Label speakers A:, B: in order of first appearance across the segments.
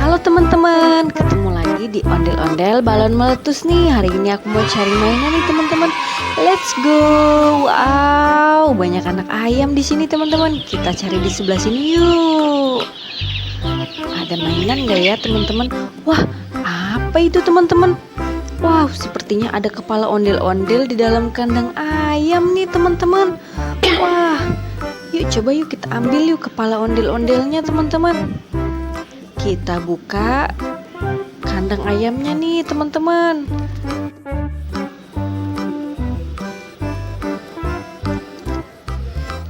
A: Halo teman-teman, ketemu lagi di ondel-ondel balon meletus nih. Hari ini aku mau cari mainan nih teman-teman. Let's go. Wow, banyak anak ayam di sini teman-teman. Kita cari di sebelah sini yuk. Ada mainan gak ya teman-teman? Wah, apa itu teman-teman? Wow, sepertinya ada kepala ondel-ondel di dalam kandang ayam nih teman-teman. Wah, yuk coba yuk kita ambil yuk kepala ondel-ondelnya teman-teman. Kita buka kandang ayamnya nih teman-teman.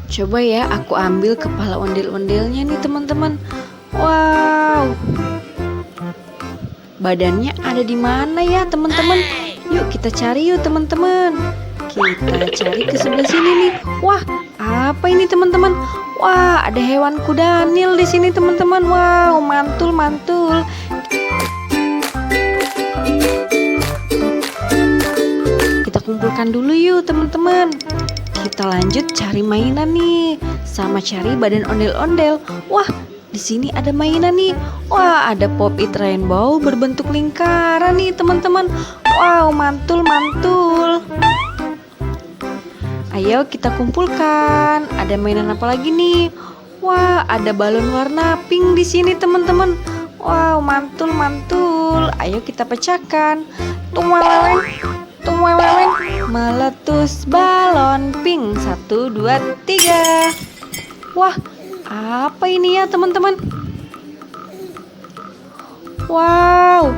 A: Coba ya aku ambil kepala ondel-ondelnya nih teman-teman. Wow, badannya ada di mana ya teman-teman? Yuk kita cari yuk teman-teman. Kita cari ke sebelah sini nih. Wah, apa ini teman-teman? Wah, ada hewan kudanil di sini teman-teman. Wow, mantul-mantul. Kita kumpulkan dulu yuk teman-teman. Kita lanjut cari mainan nih, sama cari badan ondel-ondel. Wah, di sini ada mainan nih. Wah, ada Pop It Rainbow berbentuk lingkaran nih teman-teman. Wow, mantul-mantul. Ayo kita kumpulkan. Ada mainan apa lagi nih? Wah, ada balon warna pink di sini teman-teman. Wow, mantul-mantul. Ayo kita pecahkan. Tumweleng, tumweleng, meletus balon pink. 1, 2, 3. Wah, apa ini ya teman-teman? Wow,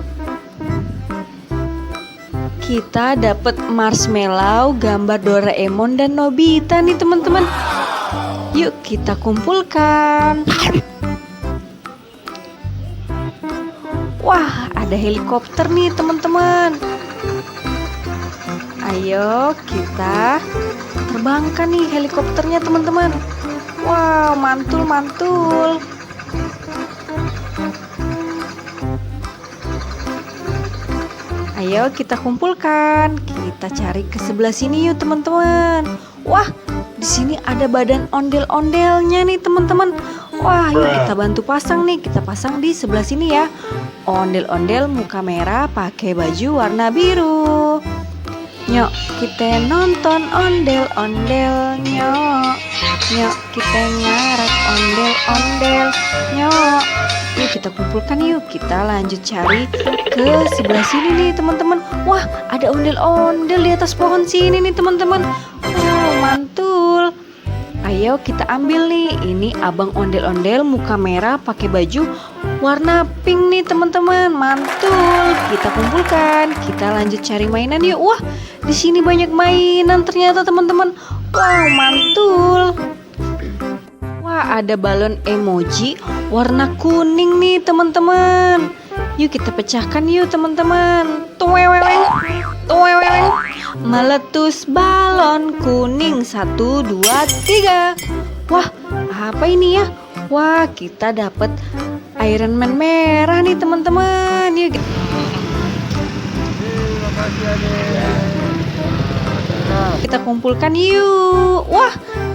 A: kita dapat marshmallow gambar Doraemon dan Nobita nih teman-teman. Yuk kita kumpulkan. Wah, ada helikopter nih teman-teman. Ayo kita terbangkan nih helikopternya teman-teman. Wow, mantul-mantul. Ayo kita kumpulkan. Kita cari ke sebelah sini yuk teman-teman. Wah, di sini ada badan ondel-ondelnya nih teman-teman. Wah, yuk kita bantu pasang nih. Kita pasang di sebelah sini ya. Ondel-ondel muka merah pakai baju warna biru. Nyok, kita nonton ondel-ondel. Nyok, nyok, kita ngarak ondel-ondel. Nyok. Yuk kita kumpulkan yuk. Kita lanjut cari ke sebelah sini nih teman-teman. Wah, ada ondel-ondel di atas pohon sini nih teman-teman. Wow, mantul. Ayo kita ambil nih. Ini abang ondel-ondel muka merah pakai baju warna pink nih teman-teman. Mantul. Kita kumpulkan. Kita lanjut cari mainan yuk. Wah, di sini banyak mainan ternyata teman-teman. Wow, mantul. Wah, ada balon emoji warna kuning nih teman-teman. Yuk kita pecahkan yuk teman-teman. Tuweweng, tuweweng, meletus balon kuning. 1, 2, 3. Wah, apa ini ya? Wah, kita dapat Iron Man merah nih teman-teman. Yuk kita kumpulkan yuk. Wah,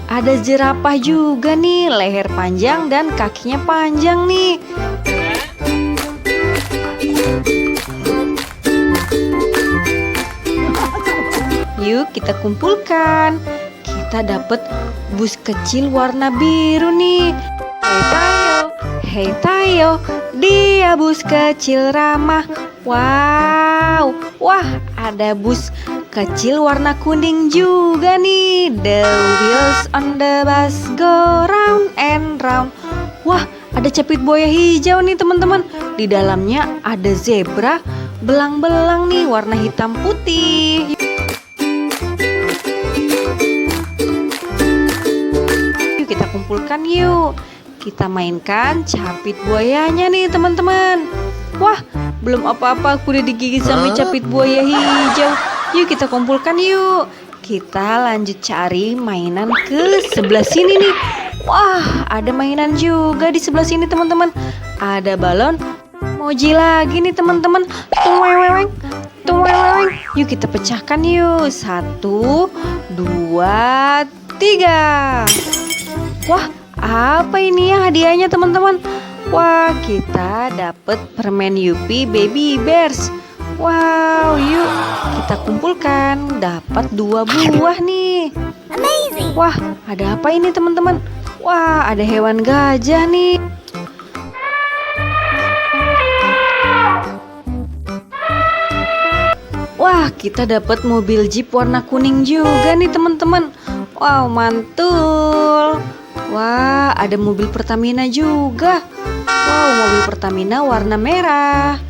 A: ada jerapah juga nih, leher panjang dan kakinya panjang nih. Yuk kita kumpulkan. Kita dapat bus kecil warna biru nih. Hey Tayo, hey Tayo, dia bus kecil ramah. Wow, wah ada bus kecil warna kuning juga nih. The wheels on the bus go round and round. Wah, ada capit buaya hijau nih teman-teman. Di dalamnya ada zebra belang-belang nih warna hitam putih. Yuk kita kumpulkan yuk. Kita mainkan capit buayanya nih teman-teman. Wah, belum apa-apa aku udah digigit sama capit buaya hijau. Yuk kita kumpulkan yuk. Kita lanjut cari mainan ke sebelah sini nih. Wah, ada mainan juga di sebelah sini teman-teman. Ada balon emoji lagi nih teman-teman. Tuweweng, tuweweng. Yuk kita pecahkan yuk. 1, 2, 3. Wah, apa ini ya hadiahnya teman-teman? Wah, kita dapat permen Yupi Baby Bears. Wow, yuk kita kumpulkan. Dapat 2 buah nih.
B: Amazing.
A: Wah, ada apa ini teman-teman? Wah, ada hewan gajah nih. Wah, kita dapat mobil Jeep warna kuning juga nih teman-teman. Wow, mantul. Wah, ada mobil Pertamina juga. Wow, mobil Pertamina warna merah.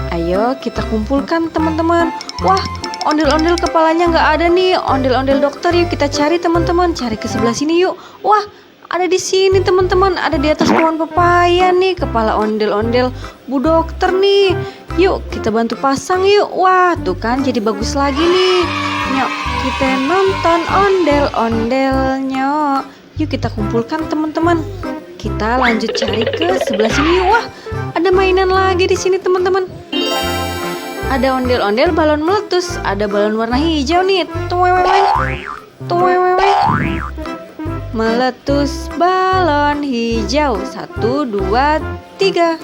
A: Ayo kita kumpulkan teman-teman. Wah, ondel-ondel kepalanya nggak ada nih. Ondel-ondel dokter, yuk kita cari teman-teman. Cari ke sebelah sini yuk. Wah, ada di sini teman-teman. Ada di atas pohon pepaya nih. Kepala ondel-ondel Bu Dokter nih. Yuk kita bantu pasang yuk. Wah, tuh kan jadi bagus lagi nih. Yuk kita nonton ondel-ondelnya. Yuk kita kumpulkan teman-teman. Kita lanjut cari ke sebelah sini yuk. Wah, ada mainan lagi di sini teman-teman. Ada ondel-ondel balon meletus. Ada balon warna hijau nih. Tuweweweng. Tuweweweng. Meletus balon hijau. 1, 2, 3.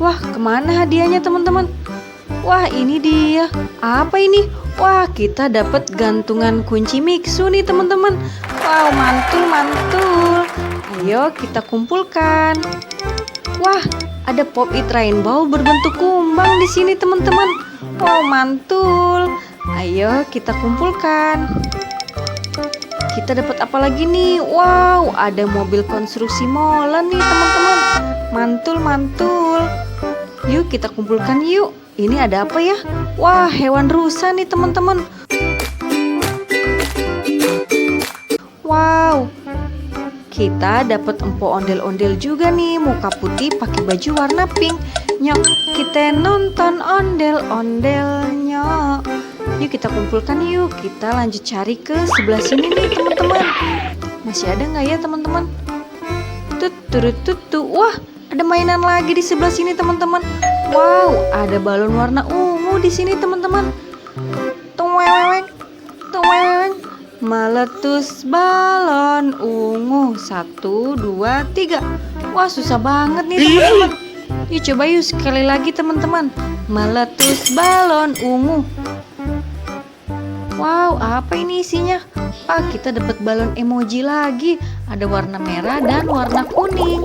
A: Wah, kemana hadiahnya teman-teman? Wah, ini dia. Apa ini? Wah, kita dapat gantungan kunci Mixu nih teman-teman. Wow, mantul-mantul. Ayo kita kumpulkan. Wah, ada Pop It Rainbow berbentuk kumbang di sini teman-teman. Wow, mantul. Ayo kita kumpulkan. Kita dapat apa lagi nih? Wow, ada mobil konstruksi molen nih teman-teman. Mantul-mantul. Yuk kita kumpulkan yuk. Ini ada apa ya? Wah, hewan rusa nih teman-teman. Wow, kita dapat empo ondel-ondel juga nih. Muka putih pakai baju warna pink. Nyok, kita nonton ondel-ondelnya. Yuk kita kumpulkan yuk. Kita lanjut cari ke sebelah sini nih teman-teman. Masih ada nggak ya teman-teman? Tut. Wah, ada mainan lagi di sebelah sini teman-teman. Wow, ada balon warna ungu di sini teman-teman. Tuweweng. Meletus balon ungu. 1, 2, 3. Wah, susah banget nih teman-teman. Yuk coba yuk sekali lagi teman-teman. Meletus balon ungu. Wow, apa ini isinya? Kita dapat balon emoji lagi. Ada warna merah dan warna kuning.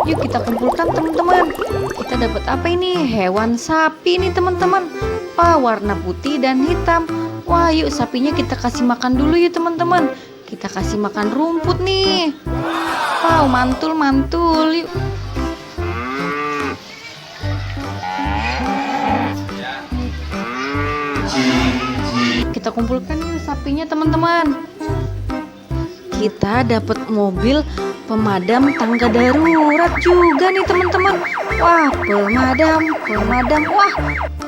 A: Yuk kita kumpulkan teman-teman. Kita dapat apa ini? Hewan sapi nih teman-teman. Warna putih dan hitam. Wah, yuk sapinya kita kasih makan dulu yuk teman-teman. Kita kasih makan rumput nih. Wow, mantul-mantul. Yuk. Kita kumpulkan yuk sapinya teman-teman. Kita dapat mobil pemadam tangga darurat juga nih teman-teman. Wah, pemadam. Wah,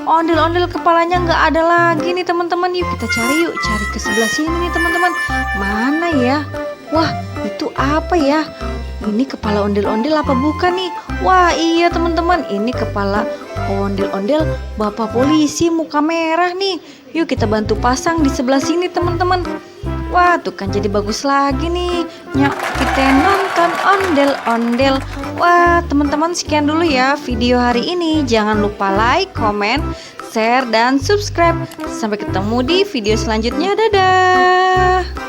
A: ondel-ondel kepalanya nggak ada lagi nih teman-teman. Yuk kita cari yuk. Cari ke sebelah sini nih teman-teman. Mana ya? Wah, itu apa ya? Ini kepala ondel-ondel apa bukan nih? Wah, iya teman-teman. Ini kepala ondel-ondel bapak polisi muka merah nih. Yuk kita bantu pasang di sebelah sini teman-teman. Wah, tuh kan jadi bagus lagi nih. Nyok, kita nonton ondel-ondel. Wah, teman-teman sekian dulu ya video hari ini. Jangan lupa like, comment, share, dan subscribe. Sampai ketemu di video selanjutnya. Dadah.